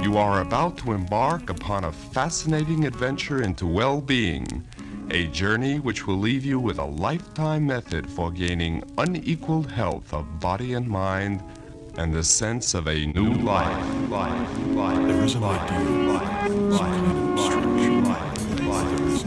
You are about to embark upon a fascinating adventure into well-being, a journey which will leave you with a lifetime method for gaining unequaled health of body and mind and the sense of a new life. There is an idea, some kind of structure. There is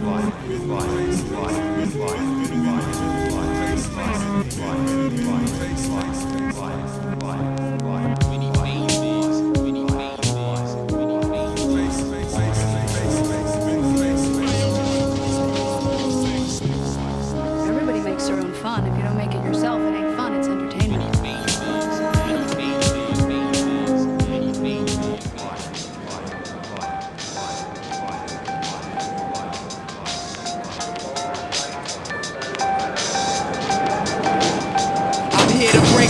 Everybody makes their own fun. If you don't make it yourself, it ain't fun, it's entertainment.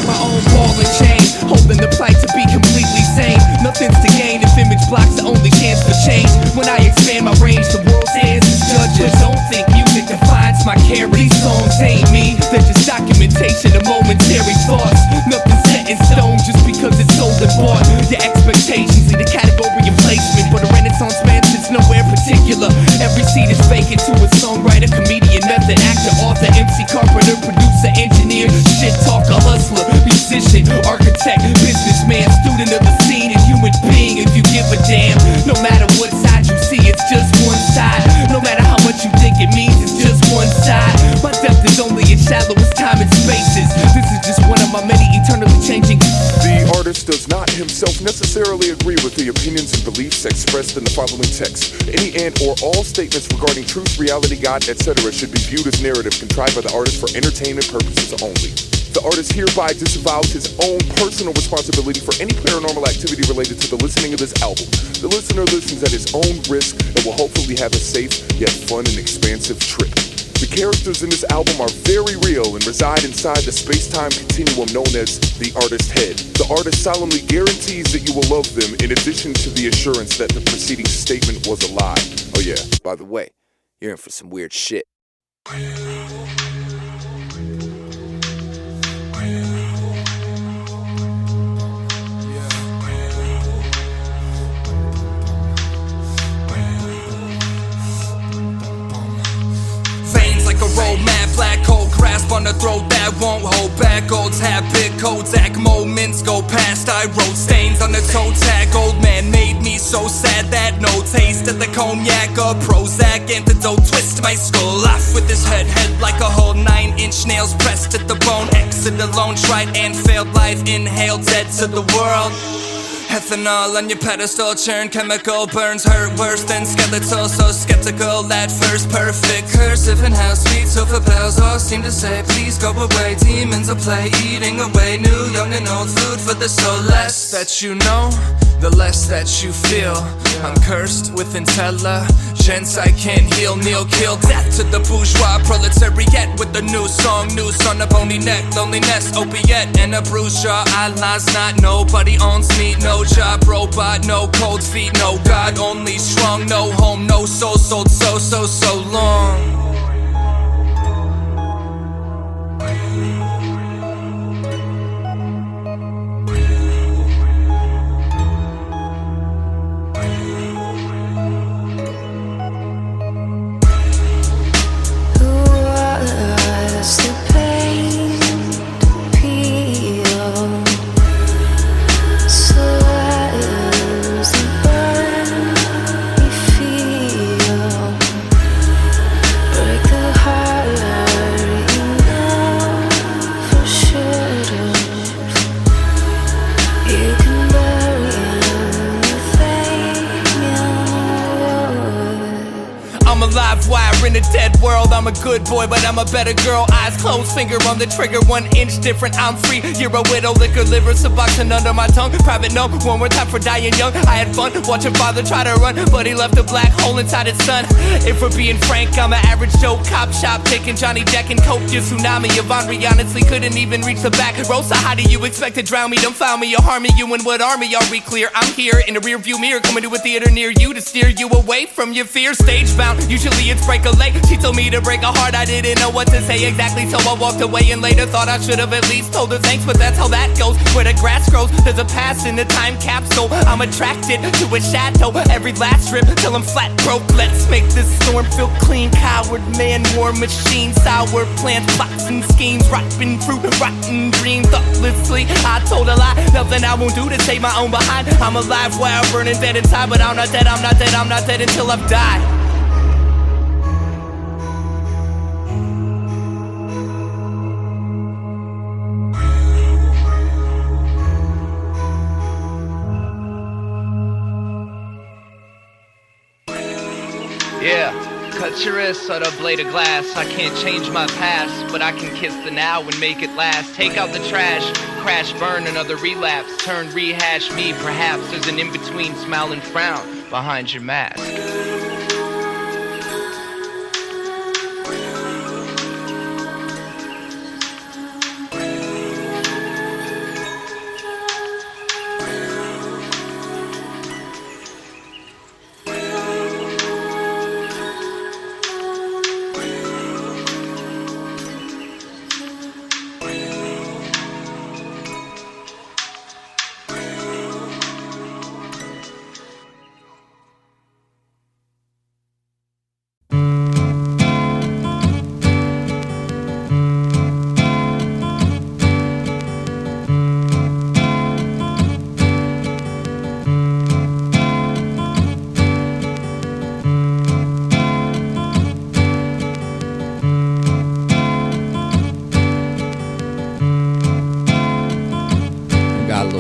My own ball and chain, holding the plight to be completely sane. Nothing's to gain if image blocks the only chance for change. When I expand my range, the world stands as judges. Don't think music defines my character. These songs ain't me, they're just documentation of momentary thoughts. Nothing's set in stone just because it's sold and bought. Your expectations lead a category of placement, but a renaissance man sits nowhere particular. Every seat is vacant to a songwriter, comedian, method actor, author, MC, carpenter, producer, engineer, shit talker, hustler, musician, architect, businessman, student of the scene, and human being. If you give a damn, no matter what side you see, it's just one side. No matter how much you think it means, it's just one side. My depth is only as shallow as time and spaces. This is just one of my many eternally changing. The artist does not himself necessarily agree with the opinions and beliefs expressed in the following text. Any and or all statements regarding truth, reality, God, etc. should be viewed as narrative contrived by the artist for entertainment purposes only. The artist hereby disavows his own personal responsibility for any paranormal activity related to the listening of this album. The listener listens at his own risk and will hopefully have a safe yet fun and expansive trip. The characters in this album are very real and reside inside the space-time continuum known as the artist's head. The artist solemnly guarantees that you will love them in addition to the assurance that the preceding statement was a lie. Oh yeah, by the way, you're in for some weird shit. A road map, black hole grasp on the throat that won't hold back. Old habit, Kodak moments go past. I wrote stains on the toe tag. Old man made me so sad that no taste of the cognac or Prozac antidote twist my skull off with his head like a whole 9-inch nails pressed at the bone. Exit alone, tried and failed life, inhaled dead to the world. Ethanol on your pedestal, churn chemical burns hurt worse than skeletal. So skeptical at first, perfect cursive and how sweet sofa bells all seem to say please go away. Demons will play, eating away new, young and old food for the soul. Less that you know, the less that you feel. I'm cursed with intelligence I can't heal. Kneel, kill, death to the bourgeois proletariat with the new song, noose on a bony neck, loneliness, opiate, and a bruised jaw. Allah's not, nobody owns me, no job, robot, no cold feet, no God, only strong, no home, no soul, sold so long. In a dead world, I'm a good boy, but I'm a better girl. Eyes closed, finger on the trigger, 1 inch different. I'm free. You're a widow, liquor, liver, suboxone under my tongue. Private no, one more time for dying young. I had fun watching father try to run, but he left a black hole inside his son. If we're being frank, I'm an average Joe cop shop, taking Johnny Jack and Coke. Your tsunami of Henri honestly couldn't even reach the back row. So how do you expect to drown me? Don't found me or harm me. You and what army are we clear? I'm here in a rear view mirror, coming to a theater near you to steer you away from your fear. Stage bound, usually it's break a leg. She told me to break break a heart, I didn't know what to say exactly, so I walked away and later thought I should have at least told her thanks, but that's how that goes. Where the grass grows, there's a past in the time capsule. I'm attracted to a shadow every last trip till I'm flat broke. Let's make this storm feel clean. Coward man, war machine, sour plants, plots and schemes, rotten fruit, rotten dream. Thoughtlessly, I told a lie, nothing I won't do to save my own behind. I'm alive while burning dead inside, but I'm not dead, I'm not dead, I'm not dead until I've died. Yeah, cut your wrist on a blade of glass. I can't change my past, but I can kiss the now and make it last. Take out the trash, crash, burn, another relapse. Turn, rehash me, perhaps there's an in-between smile and frown behind your mask.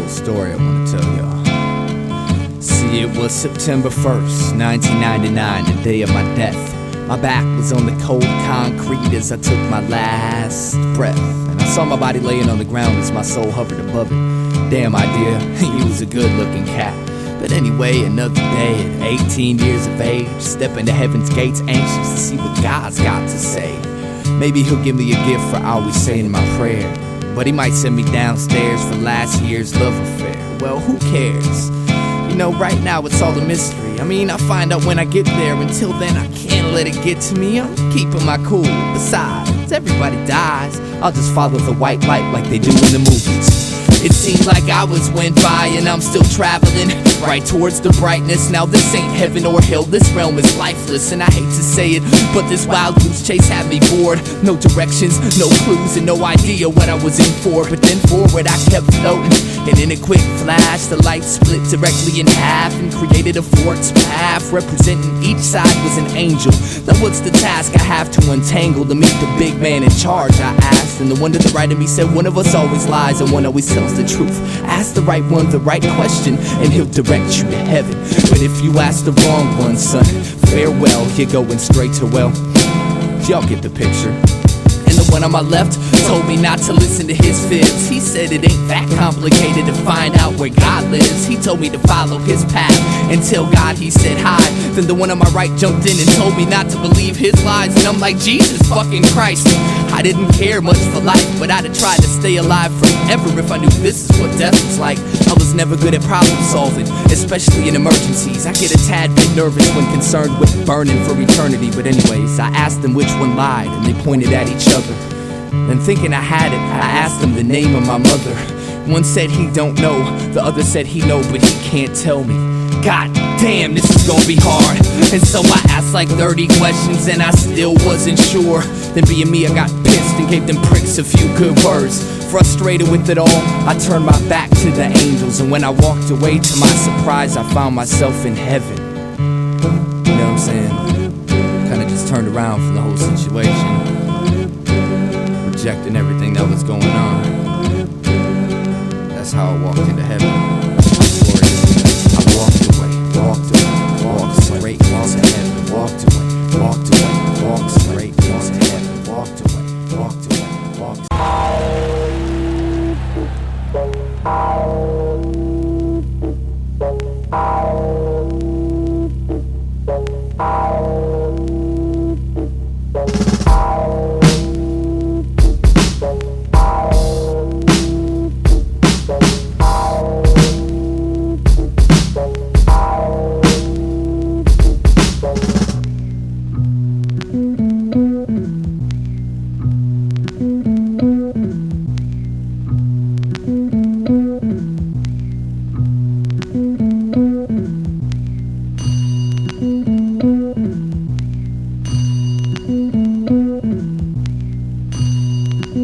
Story I want to tell y'all. See, it was September 1st, 1999, the day of my death. My back was on the cold concrete as I took my last breath, and I saw my body laying on the ground as my soul hovered above it. Damn, Eyedea, he was a good-looking cat. But anyway, another day at 18 years of age, stepping to heaven's gates, anxious to see what God's got to say. Maybe he'll give me a gift for always saying my prayer, but he might send me downstairs for last year's love affair. Well, who cares? You know, right now it's all a mystery. I mean, I'll find out when I get there. Until then, I can't let it get to me. I'm keeping my cool. Besides, everybody dies. I'll just follow the white light like they do in the movies. It seemed like hours went by and I'm still traveling right towards the brightness. Now this ain't heaven or hell, this realm is lifeless. And I hate to say it, but this wild goose chase had me bored. No directions, no clues, and no idea what I was in for. But then forward I kept floating, and in a quick flash the light split directly in half and created a forked path. Representing each side was an angel. Now what's the task I have to untangle to meet the big man in charge, I asked. And the one to the right of me said, one of us always lies and one always tells the truth. Ask the right one the right question and he'll direct you to heaven. But if you ask the wrong one, son, farewell, you're going straight to well. Y'all get the picture. And the one on my left told me not to listen to his fibs. He said it ain't that complicated to find out where God lives. He told me to follow his path and tell God he said hi. Then the one on my right jumped in and told me not to believe his lies. And I'm like, Jesus fucking Christ, I didn't care much for life, but I'd have tried to stay alive forever if I knew this is what death was like. I was never good at problem solving, especially in emergencies. I get a tad bit nervous when concerned with burning for eternity. But anyways, I asked them which one lied and they pointed at each other. Then thinking I had it, I asked them the name of my mother. One said he don't know, the other said he know but he can't tell me. God damn, this is gonna be hard. And so I asked like 30 questions and I still wasn't sure. Then being me, I got pissed and gave them pricks a few good words. Frustrated with it all, I turned my back to the angels. And when I walked away, to my surprise, I found myself in heaven. You know what I'm saying? Kinda just turned around from the whole situation, rejecting everything that was going on. That's how I walked into heaven. I walked straight into heaven. Walked straight into heaven. Walked No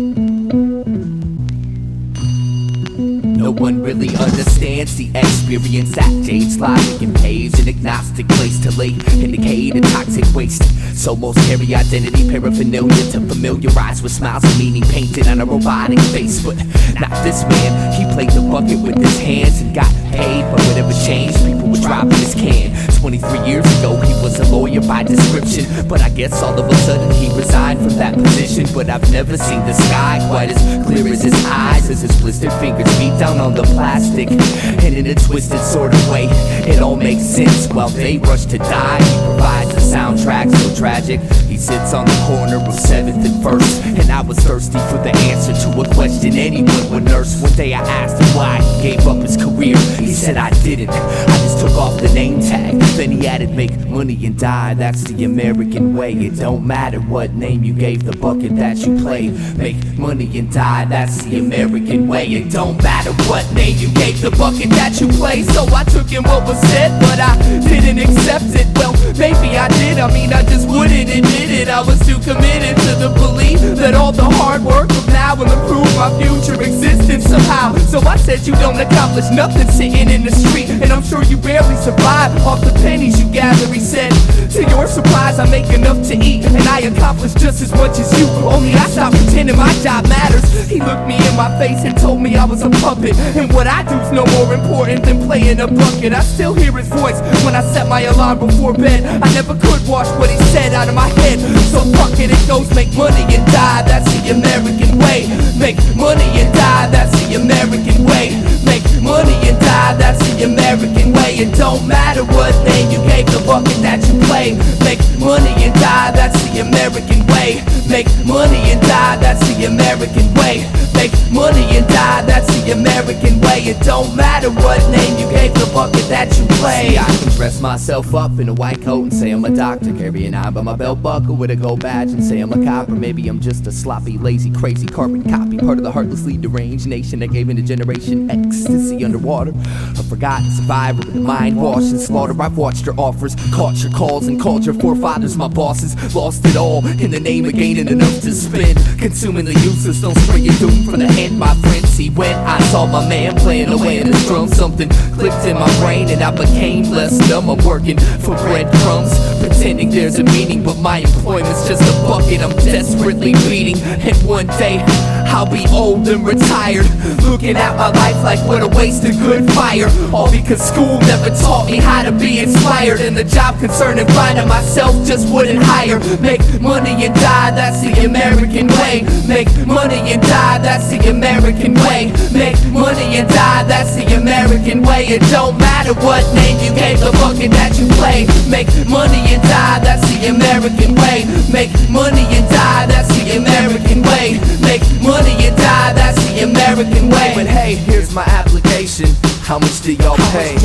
one really understands the experience that Jade's logic and paves an agnostic place to lay, indicate a toxic waste. So most carry identity paraphernalia to familiarize with smiles and meaning painted on a robotic face. But not this man, he played the bucket with his hands and got paid. But whatever changed, people would drop in his can. 23 years ago, he was a lawyer by description, but I guess all of a sudden he resigned from that position. But I've never seen the sky quite as clear as his eyes, as his blistered fingers beat down on the plastic. And in a twisted sort of way, it all makes sense. While they rush to die, he provides a soundtrack so tragic. He sits on the corner of 7th and 1st, and I was thirsty for the answer to a question anyone would nurse. One day I asked him why he gave up his career. He said I didn't, I just took off the name tag. Then he added, make money and die, that's the American way. It don't matter what name you gave the bucket that you play. Make money and die, that's the American way. It don't matter what name you gave the bucket that you play. So I took in what was said, but I didn't accept it. Well, maybe I did, I mean I just wouldn't admit it. I was too committed to the belief that all the hard work of now will improve my future existence somehow. So I said you don't accomplish nothing sitting in the street, and I'm sure you barely survive off the pennies you gather. He said, to your surprise I make enough to eat, and I accomplish just as much as you, only I stopped pretending my job matters. He looked me in my face and told me I was a puppet, and what I do's no more important than playing a bucket. I still hear his voice when I set my alarm before bed. I never could wash what he said out of my head, so fuck it, it goes make money and die, that's the American way. Make money and die, that's the American way. Make money and die, that's the American way. It don't matter what name you gave the bucket that you play. Make money and die, that's the American way. Make money and die, that's the American way. Make money and die, that's the American way. It don't matter what name you gave the bucket that you play. See, I can dress myself up in a white coat and say I'm a doctor, carry an eye by my belt buckle with a gold badge and say I'm a cop. Or maybe I'm just a sloppy, lazy, crazy carbon copy, part of the heartlessly deranged nation that gave into generation ecstasy underwater. A forgotten survivor with a mind washed and slaughter. I've watched your offers, caught your calls, and called your forefathers my bosses. Lost it all in the name of gaining enough to spend, consuming the useless, don't spray your doom from the hand, my friend. See, when I saw my man playing away in his drum, something clicked in my brain and I became less dumb. I'm working for breadcrumbs, pretending there's a meaning, but my employment's just a bucket I'm desperately beating. And one day I'll be old and retired, looking at my life like what a waste of good fire. All because school never taught me how to be inspired, and the job concern and finding myself just wouldn't hire. Make money and die, that's the American way. Make money and die, that's the American way. Make money and die, that's the American way. It don't matter what name you gave the bucket that you play. Make money and die, that's the American way. Make money and die, that's the American way. Make money and die, that's the American way. But hey, here's my application. How much do y'all pay?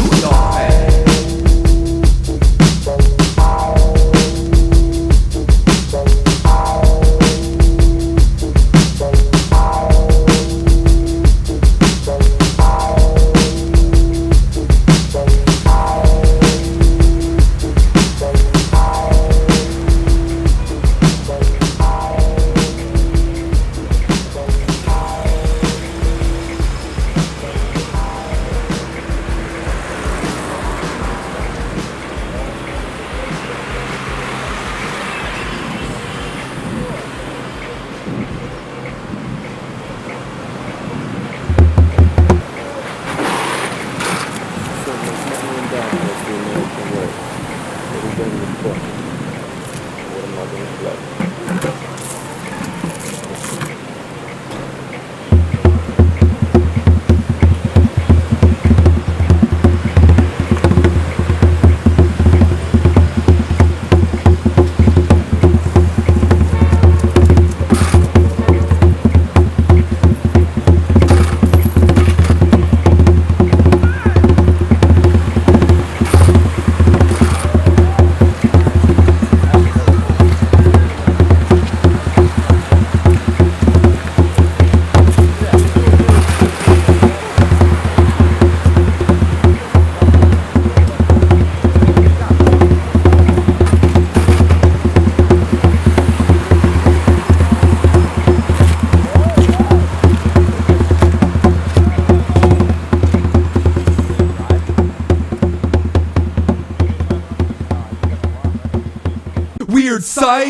side.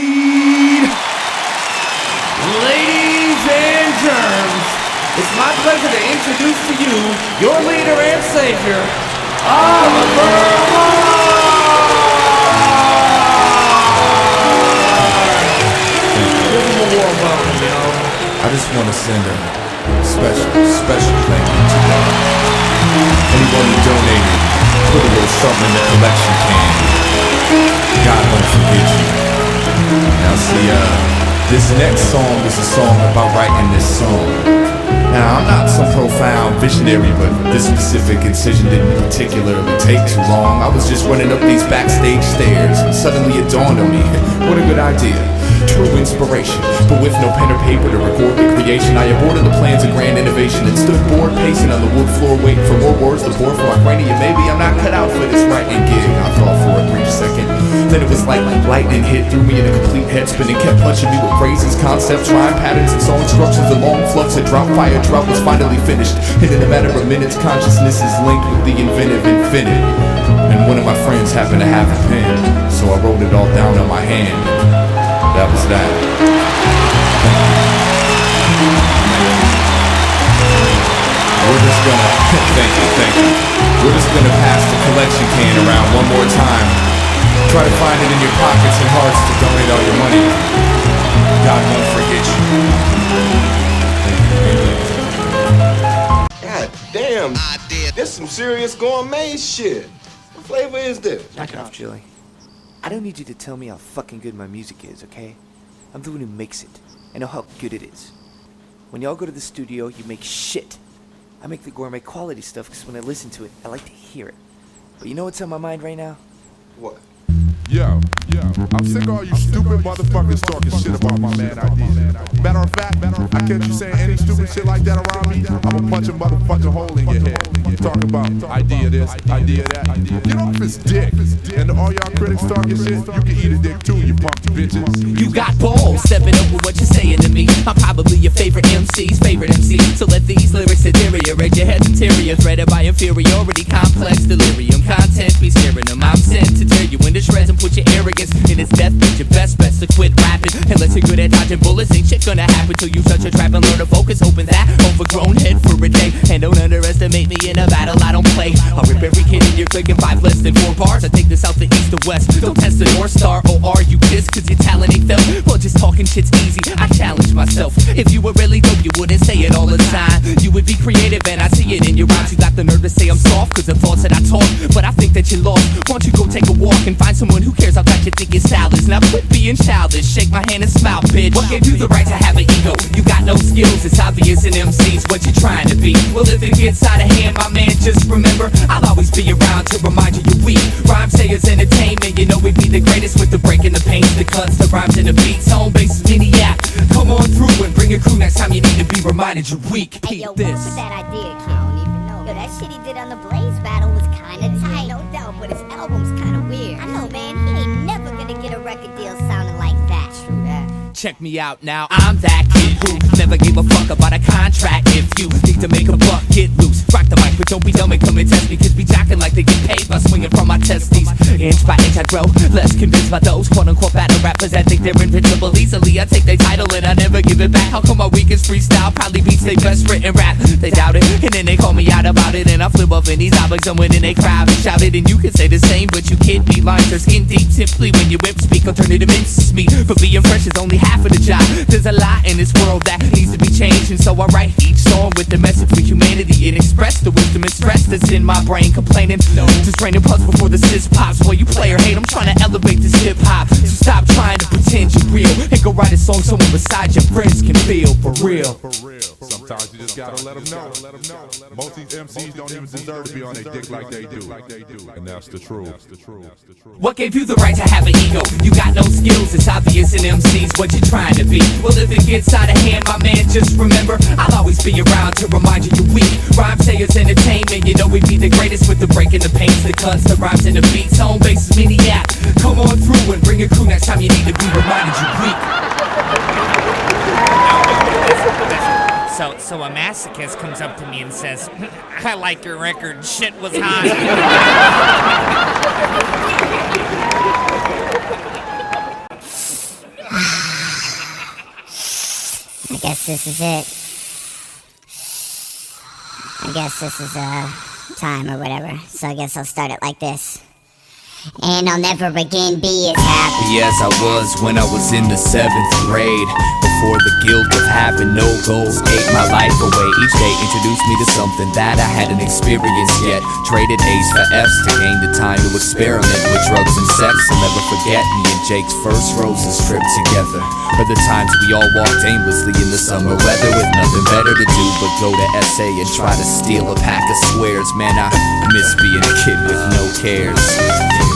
Ladies and germs, it's my pleasure to introduce to you your leader and savior, I just want to send a special thank you to anyone who donated, put a little something in the collection can. God won't forget you. Now see, this next song is a song about writing this song. Now I'm not some profound visionary, but this specific incision didn't particularly take too long. I was just running up these backstage stairs and suddenly it dawned on me, what a good idea. True inspiration, but with no pen or paper to record the creation, I aborted the plans of grand innovation and stood bored pacing on the wood floor waiting for more words to pour for my cranium. Maybe I'm not cut out for this writing gig, I thought for a brief second. Then it was like lightning hit through me in a complete head spin and kept punching me with phrases, concepts, rhyme patterns, and song instructions. A long flux of drop fire drought was finally finished, and in a matter of minutes consciousness is linked with the inventive infinite. And one of my friends happened to have a pen, so I wrote it all down on my hand. That was that. We're just gonna, thank you. We're just gonna pass the collection can around one more time. Try to find it in your pockets and hearts to donate all your money. God won't forget you. God damn, this some serious gourmet shit. What flavor is this? Knock it off, Julie. I don't need you to tell me how fucking good my music is, okay? I'm the one who makes it. I know how good it is. When y'all go to the studio, you make shit. I make the gourmet quality stuff because when I listen to it, I like to hear it. But you know what's on my mind right now? What? Yo, I'm sick of all you stupid motherfuckers talking shit about my man Eyedea. Matter of fact, I catch you saying any stupid shit like that around me, I'ma punch a motherfucking hole in your head. Talk about idea this, idea that. Get off his dick. And to all y'all critics talking shit, you can eat a dick too, you punk bitches. You got balls, stepping up with what you're saying to me. I'm probably your favorite MC's favorite MC. So let these lyrics deteriorate your head's interior, threaded by inferiority, complex delirium. Content be scaring them. I'm sent to tear you into shreds and put your arrogance in its death. But your best to quit rapping. Unless you're good at dodging bullets, ain't shit gonna happen till you touch a trap and learn to focus. Open that overgrown head for a day. And don't underestimate me in a battle I don't play. I'll rip every kid in your clique in 5 less than 4 bars. I take this out the east to west. Don't test the North Star, or are you pissed cause your talent ain't felt? Well, just talking shit's easy, I challenge myself. If you were really dope, you wouldn't say it all the time. You would be creative and I see it in your eyes. You got the nerve to say I'm soft cause the thoughts that I talk. But I think that you're lost. Why don't you go take a walk and find someone who cares how tight you think your style is. Now quit being childish, shake my hand and smile, bitch. What gave you the right to have an ego? You got no skills, it's obvious in MCs what you're trying to be. Well, if it gets out of hand, my man, just remember I'll always be around to remind you you're weak. Rhyme sayers entertainment, you know we'd be the greatest with the break and the pains, the cuts, the rhymes and the beats. Home base is e.d.e.a. Come on through and bring a crew next time you need to be reminded you're weak. Hey, yo, this. what was that idea, kid? I don't even know. Yo, that shit he did on the Blaze battle was kinda tight. No doubt, but his album's kinda weird. I know, man, he ain't never gonna get a record deal sounding like that. True that. Check me out now, I'm that kid who never gave a fuck about a contract. If you need to make a buck, get loose. Rock the mic, but don't be dumb and come and test me. Cause be jocking like they get paid by swinging from my testes. Inch by inch I grow, less convinced by those quote-unquote battle rappers that think they're invincible easily. I take their title and I never give it back. How come my weakest freestyle probably beats their best written rap? They doubt it, and then they call me out about it. And I flip up in these topics and when they crowd and shout it. And you can say the same, but you can't be lines are skin deep. Simply when you whip speak, alternative minces me. But being fresh is only half of the job. There's a lot in this world that needs to be changed. And so I write each song with the message for humanity. And express the wisdom and stress that's in my brain. Complaining, no, just raining pucks before the sis pops. While you play or hate, I'm trying to elevate this hip-hop. So stop trying to pretend you're real and go write a song someone beside your friends can feel for real. Sometimes you just gotta let them know. Most of these MCs don't even deserve to be on their dick like they do. And that's the truth. What gave you the right to have an ego? You got no skills, it's obvious in MCs what you're trying to be. Well, if it gets out of hand, my man, just remember I'll always be around to remind you you're weak. Rhyme sayers entertainment, you know we'd be the greatest with the break and the pains, the cuts, the rhymes and the beats. Home base is e.d.e.a. Come on through and bring a crew next time you need to be reminded you're weak. So a masochist comes up to me and says, I like your record, shit was hot. guess this is it. I guess this is time or whatever. So I guess I'll start it like this. And I'll never again be as happy as I was when I was in the 7th grade. Before the guilt of having no goals ate my life away. Each day introduced me to something that I hadn't experienced yet. Traded A's for F's to gain the time to experiment with drugs and sex. I'll never forget me and Jake's first roses trip together. Or the times we all walked aimlessly in the summer weather with nothing better to do but go to SA and try to steal a pack of squares. Man, I miss being a kid with no cares.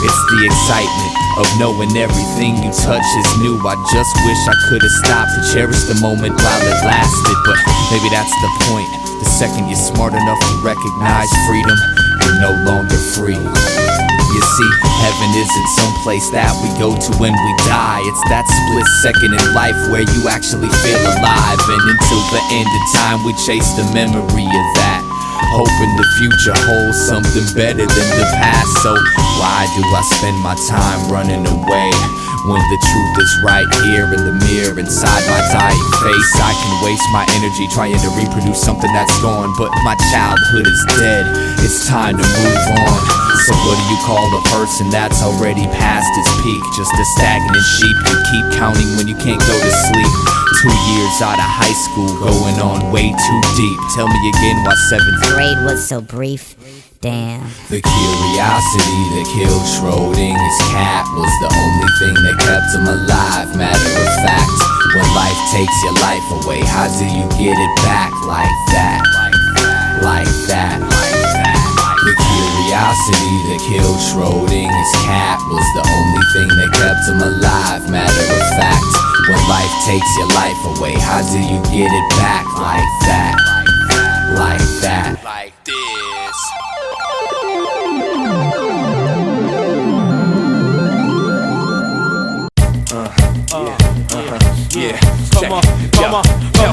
It's the excitement of knowing everything you touch is new. I just wish I could have stopped to cherish the moment while it lasted. But maybe that's the point. The second you're smart enough to recognize freedom, you're no longer free. You see, heaven isn't some place that we go to when we die. It's that split second in life where you actually feel alive. And until the end of time we chase the memory of that, hoping the future holds something better than the past. So why do I spend my time running away when the truth is right here in the mirror inside my dying face? I can waste my energy trying to reproduce something that's gone, but my childhood is dead. It's time to move on. So what do you call a person that's already past its peak? Just a stagnant sheep you keep counting when you can't go to sleep. 2 years out of high school, going on way too deep. Tell me again why 7th grade was so brief. Damn. The curiosity that killed Schrodinger's cat was the only thing that kept him alive. Matter of fact, when life takes your life away, how do you get it back like that? Like that. The curiosity that killed Schrodinger's cat was the only thing that kept him alive. Matter of fact, when life takes your life away, how do you get it back like that? Like that. Like this. Come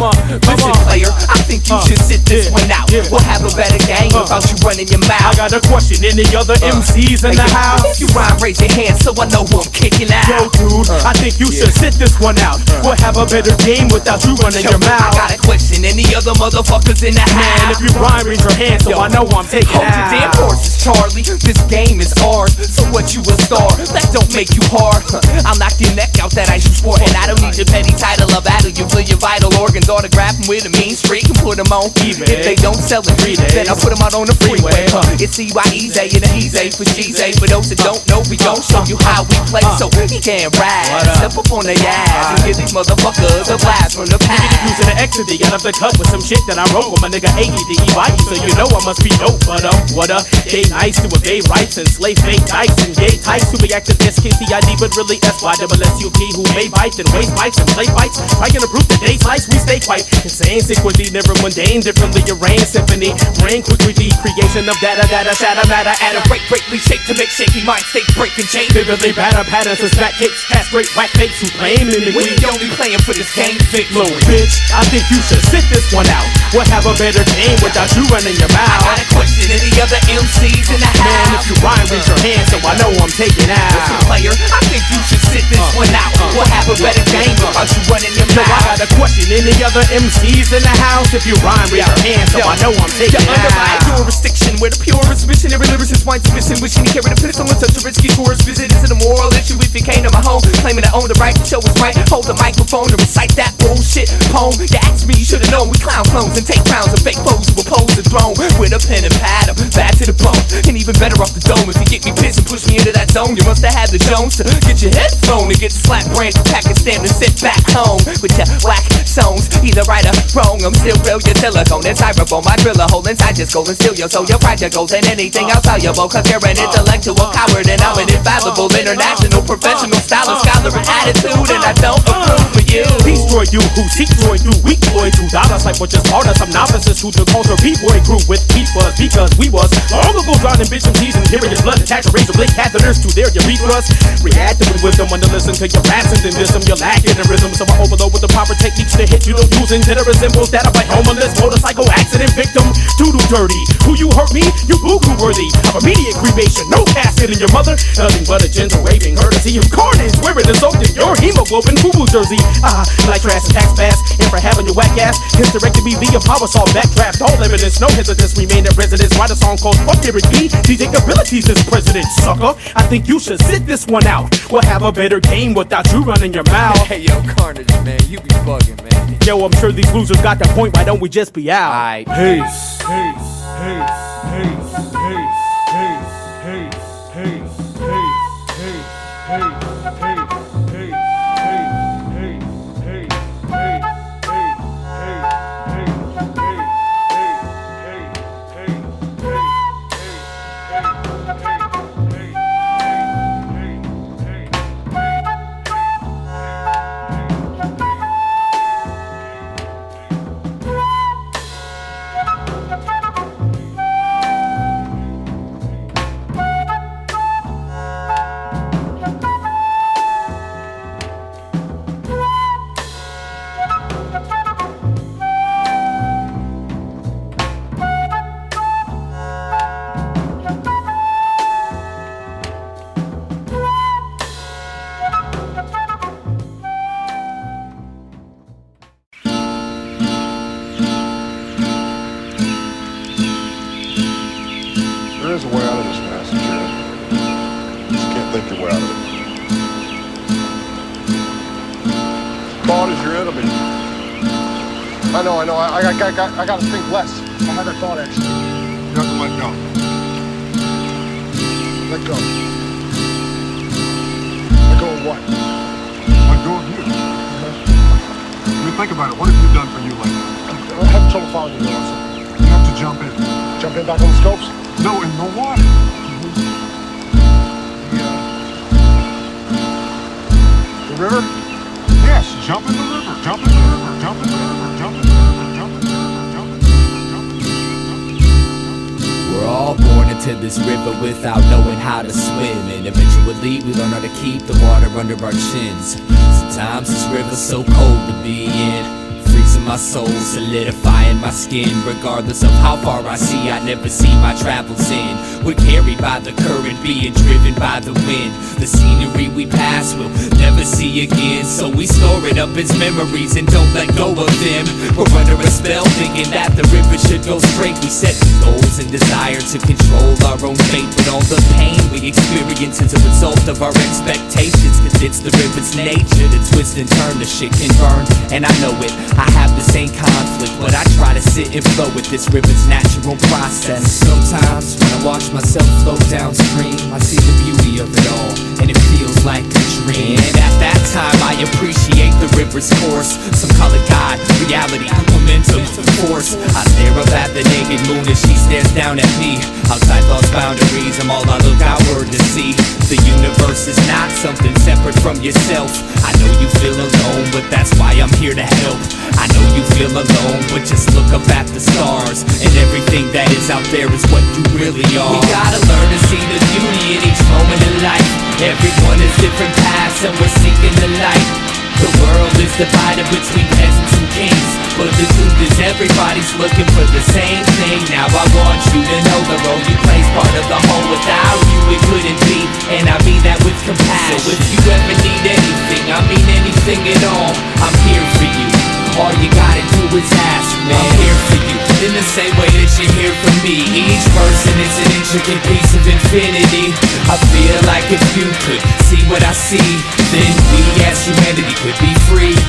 on. Listen, player, I think you should sit this one out. We'll have a better game without you running your mouth. I got a question. Any other MCs in the house? If you rhyme, raise your hand so I know who I'm kicking out. Yo, dude, I think you should sit this one out. We'll have a better game without you running your mouth. I got a question. Any other motherfuckers in the house? Man, if you rhyme, raise your hand so I know who I'm taking out. Hold your damn horses, Charlie. This game is ours. So what, you a star? That don't make you hard. I'll knock your neck out that ice you sport. And I don't need your petty title of battle. You feel your vital organs, autograph them with a mean streak and put them on eBay. If they don't sell in 3 days, then I'll put them out on the freeway. It's E.d.e.a and a E.d.e.a for G's.A. For those that don't know, we gon' show you how we play. So he can't rap. Step up on their ass and give these motherfuckers a blast from the past. Using the X to the out of the cut with some shit that I wrote with my nigga E.d.e.a. So you know I must be dope, but what up? They nice to a gay rights and slave fake dice and gay types who be active SKCID but really SYSSUP who may bite and waste bites and play fights. I can approve the day slice, we stay quite insane. Sick with the never mundane, differently arranged symphony. Brain quick with the creation of data, shadow matter. Add a breakly shake to make shaky minds stay breaking chain. Vividly batter patterns and smack kicks, cast great whack fakes who claim mimicry. We only playing for this game, thick low bitch. I think you should sit this one out. We'll have a better game without you running your mouth. I got a question. Any other MCs in the house? Man, if you rhyme, raise your hand so I know I'm taking out. Listen, player, I think you should sit this one out. We'll have a better game without you running your mouth. I got a question. Any other MCs in the house? If you rhyme, raise your hand so I know I'm taking out. Under my jurisdiction, where the purest missionary lyricist winds missing, wishing he carried a pistol on such a risky tourist visit. Is it a moral issue if you came to my home, claiming to own the right to show us right? Hold the microphone to recite that bullshit poem. You asked me, you should've known we clown clones and take crowns and fake foes who oppose the throne. With a pen and pad, I'm bad to the bone, and even better off the dome. If you get me pissed and push me into that zone, you must have had the Jones to get your head thrown and get slapped branch Pakistan and sit back home with your whack songs. Either right or wrong, I'm still real. Your silicone and styrofoam, my driller hole inside your skull and steal your soul. Your project goes and anything else valuable, cause you're an intellectual coward and I'm an infallible international professional stylist, scholar and attitude, and I don't approve of you. Destroy you who seek joy through weak boy $2 like what just part of some novices who the culture B-boy grew with peace was because we was all of those drowning bitch MCs and hearing your blood attack to razor blade catheters to their urethras. Reacting with wisdom when to listen to your raps and then wisdom. You're lacking in rhythm, so I overload with the proper techniques to hit you. Don't using that resembles that of a homeless motorcycle accident victim. Doodle dirty. Who you hurt me? You boo-boo worthy. I'm immediate cremation, no casket in your mother. Nothing but a gentle raving courtesy of carnage. Wearing the soaked in your hemoglobin boo-boo jersey. Like trash and tax bass. And for having your whack ass hysterectomy via power saw backdraft. All evidence, no hesitance, remain at residence. Write a song called Fuck Eric B. DJ abilities as president, sucker. I think you should sit this one out. We'll have a better game without you running your mouth. Hey yo, Carnage, man, you be bugging, man. Yo, I'm sure these losers got the point. Why don't we just be out? Alright. Peace. There's a way out of this mess, Jared. Just can't think your way out of it. Thought is your enemy. I know. I gotta think less. I had that thought, actually. You have to let go. Let go. Let go of what? Let go of you. I mean, think about it. What have you done for you lately? I'm having trouble following you, Nelson. You have to jump in. Jump in back on the scopes? No, in the water. The river? Yes, jump in the river. Jump in the river. Jump in the river. Jump in the river. Jump in the river. Jump in the river. We're all born into this river without knowing how to swim, and eventually we learn how to keep the water under our chins. Sometimes this river's so cold to be in, freezing my soul, solidifying my skin. Regardless of how far I see, I never see my travels in. We're carried by the current, being driven by the wind. The scenery we pass we'll never see again, so we store it up as memories and don't let go of them. We're under a spell thinking that the river should go straight. We set goals and desire to control our own fate, but all the pain we experience is a result of our expectations, cause it's the river's nature to twist and turn. The shit can burn, and I know it. I have the same conflict, but I try to sit and flow with this river's natural process. Sometimes when I watch myself flow downstream, I see the beauty of it all, and it feels like a dream. And at that time I appreciate the river's course. Some call it God, reality, momentum, force. I stare up at the naked moon as she stares down at me. Outside lost boundaries, I'm all I look outward to see. The universe is not something separate from yourself. I know you feel alone, but that's why I'm here to help. I know you feel alone, but just look up at the stars, and everything that is out there is what you really are. We gotta learn to see the beauty in each moment in life. Everyone has different paths and we're seeking the light. The world is divided between peasants and kings, but the truth is everybody's looking for the same thing. Now I want you to know the role you play's part of the whole. Without you it couldn't be, and I mean that with compassion. So if you ever need anything, I mean anything at all, I'm here for you. All you gotta do is ask, man. I'm here for you, in the same way that you're here for me. Each person is an intricate piece of infinity. I feel like if you could see what I see, then we as humanity could be free.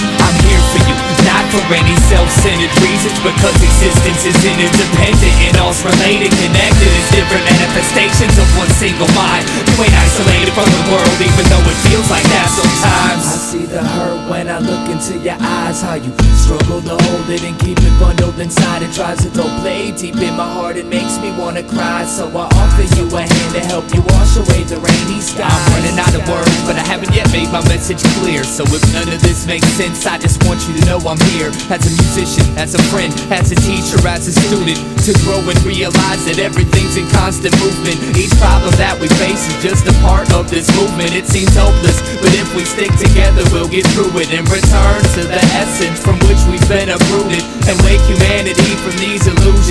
I'm here for you, not for any self-centered reasons, because existence is interdependent and all's related, connected as different manifestations of one single mind. You ain't isolated from the world, even though it feels like that sometimes. I see the hurt when I look into your eyes, how you struggle to hold it and keep it bundled inside. It tries to throw blade deep in my heart, it makes me wanna cry. So I offer you a hand to help you wash away the rainy skies. I'm running out of words, but I haven't yet made my message clear. So if none of this makes sense, I just want you to know I'm here. As a musician, as a friend, as a teacher, as a student, to grow and realize that everything's in constant movement. Each problem that we face is just a part of this movement. It seems hopeless, but if we stick together we'll get through it, and return to the essence from which we've been uprooted, and wake humanity from these illusions.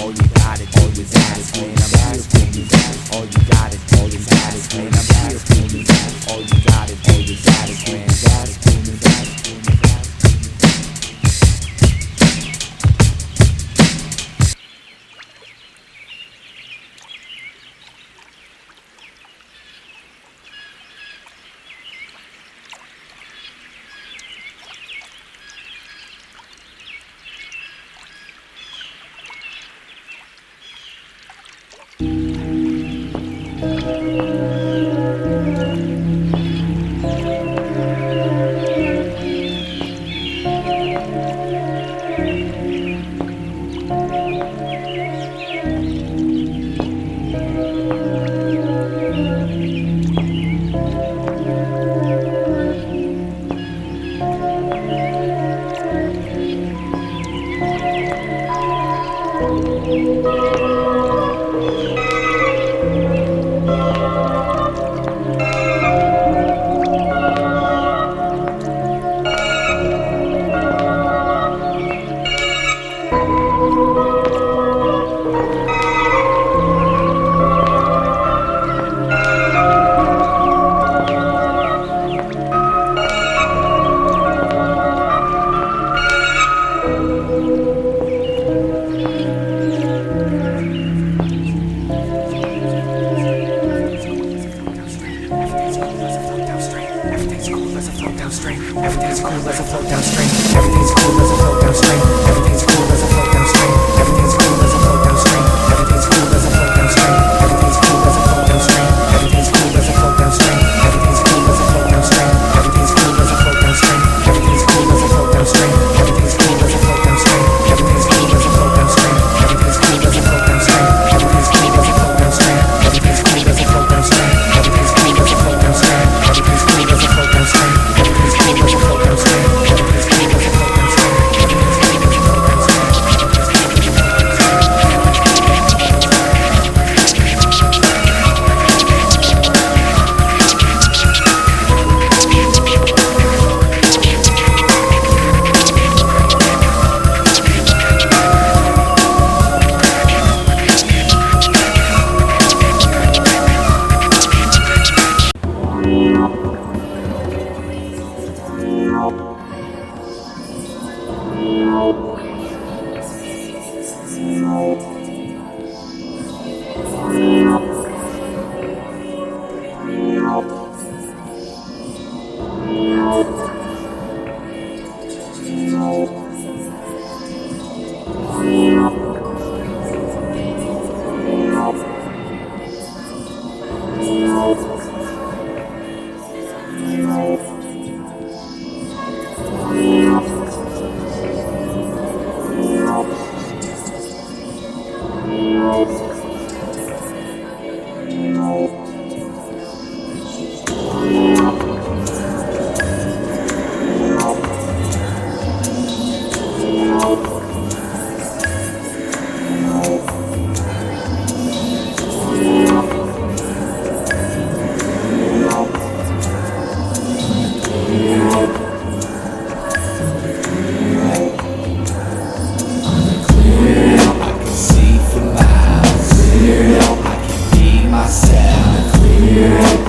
All you gotta do is ask, man, I'm here for you. All you gotta do is ask, man, I'm here for you. All you gotta do is ask, man, ask, man, ask, man.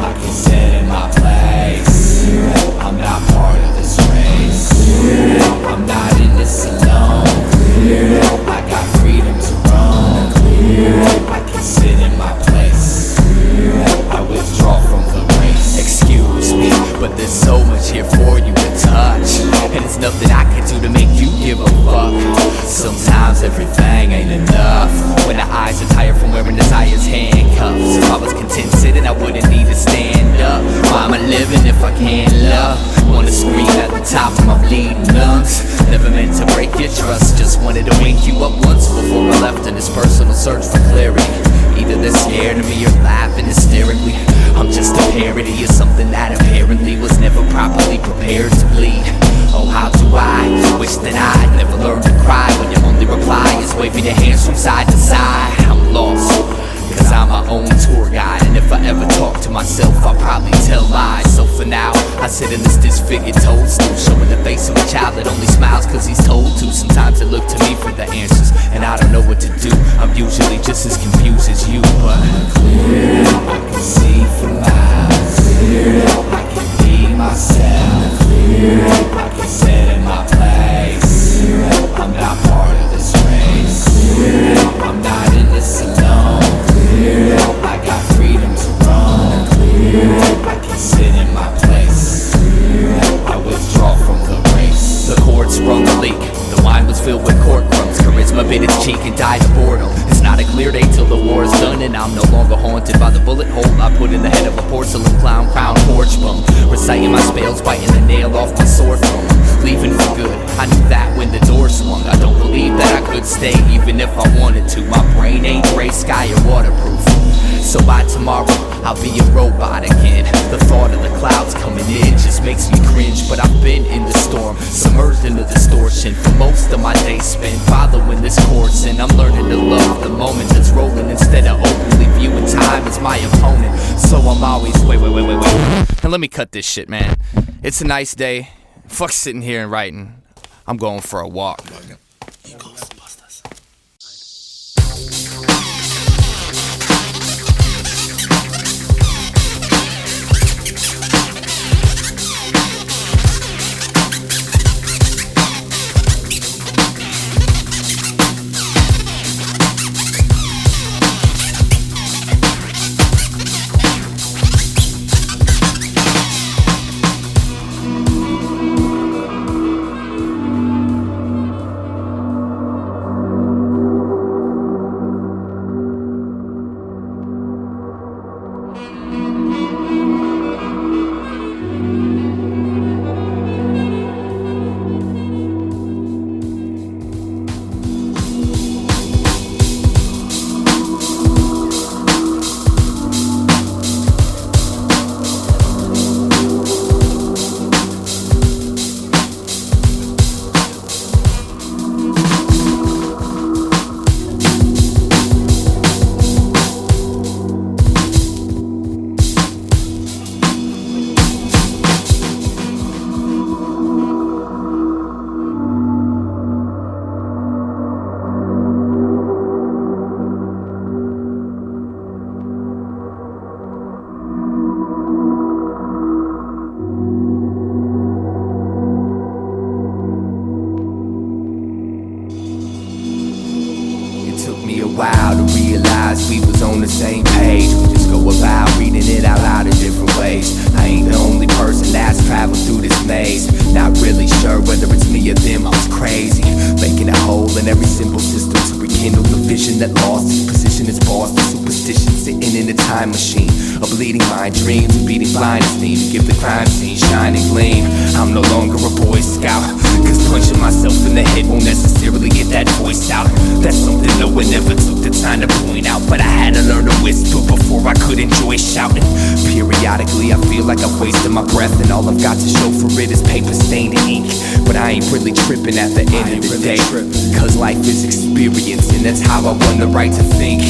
I can set in my place. parody of something that apparently was never properly prepared to bleed. Oh, how do I wish that I'd never learned to cry when your only reply is waving your hands from side to side. I'm lost, cause I'm my own tour guide, and if I ever talk to myself, I'll probably tell lies. So for now, I sit in this disfigured toadstool, showing the face of a child that only smiles cause he's told to. Sometimes they look to me for the answers, and I don't know what to do. I'm usually just as confused as you, but clear, I can see for miles. Clear, I can be myself. Clear, I can sit in my place. Clear, I'm not part of this race. Clear, I'm not in this alone. Clear, I got freedom to roam. Clear, I can sit in my place. Clear, I withdraw from the race. The chord sprung a leak. The wine was filled with cork crumbs. Charisma bit its cheek and died of boredom. It's not a clear day till the war is done, and I'm no longer haunted by the bullet hole I put in the head of a porcelain clown crown porch bum. Reciting my spells, biting the nail off my sore throat. Leaving for good, I knew that when the door swung. I don't believe that I could stay even if I wanted to. My brain ain't gray sky or waterproof. So by tomorrow, I'll be a robot again. The thought of the clouds coming in just makes me cringe. But I've been in the storm, submerged in the distortion. For most of my days spent following this course, and I'm learning to love the moment that's rolling instead of openly viewing time as my opponent. So I'm always wait. And let me cut this shit, man. It's a nice day. Fuck sitting here and writing. I'm going for a walk. While to realize we was on the same page. We just go about reading it out loud in different ways. I ain't the only person that's traveled through this maze. Not really sure whether it's me or them, I was crazy. Making a hole in every simple system to rekindle the vision that lost its position as boss. The superstition sitting in a time machine. A bleeding mind dreams and beating blind as me to give the crime scene shining gleam. I'm no longer a Boy Scout, cause punching myself in the head won't necessarily get that voice out. That's something no one ever took the time to point out, but I had to learn to whisper before I could enjoy shouting. Periodically I feel like I've wasted my breath, and all I've got to show for it is paper stained ink. But I ain't really tripping at the end of the day, cause life is experience, and that's how I won the right to think.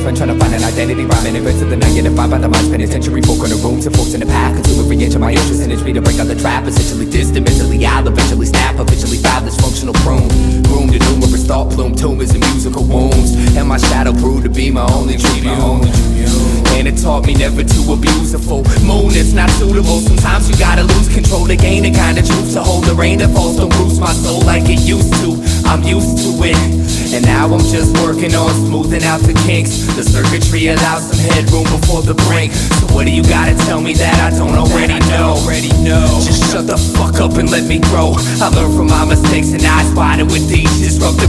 Trying to find an identity, rhyming events of the negative vibe by the mind's penitentiary. Folk in the rooms and folks in the path, consume every inch of my interest and it's me to break out the trap. Essentially distant, mentally I'll eventually snap. Eventually found this functional prune. Room to numerous thought plume, tumors and musical wounds. And my shadow proved to be my only tribune. And it taught me never to abuse a full moon, it's not suitable. Sometimes you gotta lose control to gain the kind of truth, to hold the rain that falls, don't bruise my soul like it used to. I'm used to it, and now I'm just working on smoothing out the kinks. The circuitry allows some headroom before the brink. So what do you gotta tell me that I don't already know? Just shut the fuck up and let me grow. I learned from my mistakes and eyes wider with these disruptive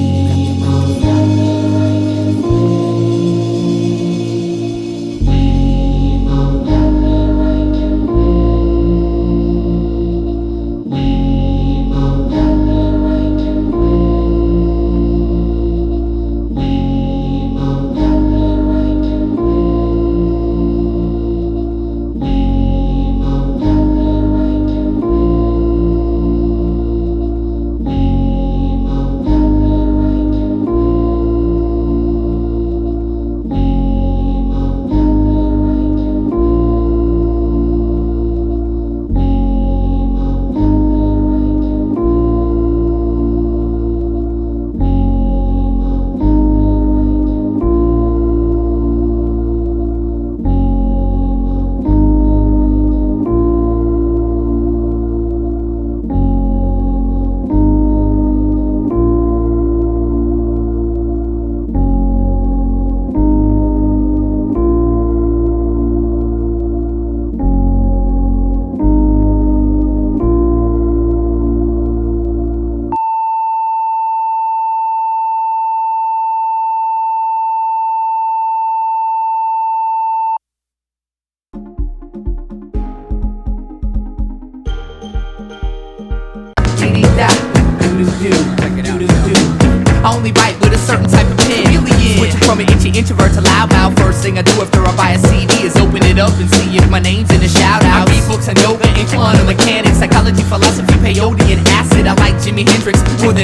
I only write with a certain type of pen. Switching from an itchy introvert to loudmouth. First thing I do after I buy a CD is open it up and see if my name's in a shout out. I read books on yoga and quantum mechanics, psychology, philosophy, peyote, and acid. I like Jimi Hendrix more than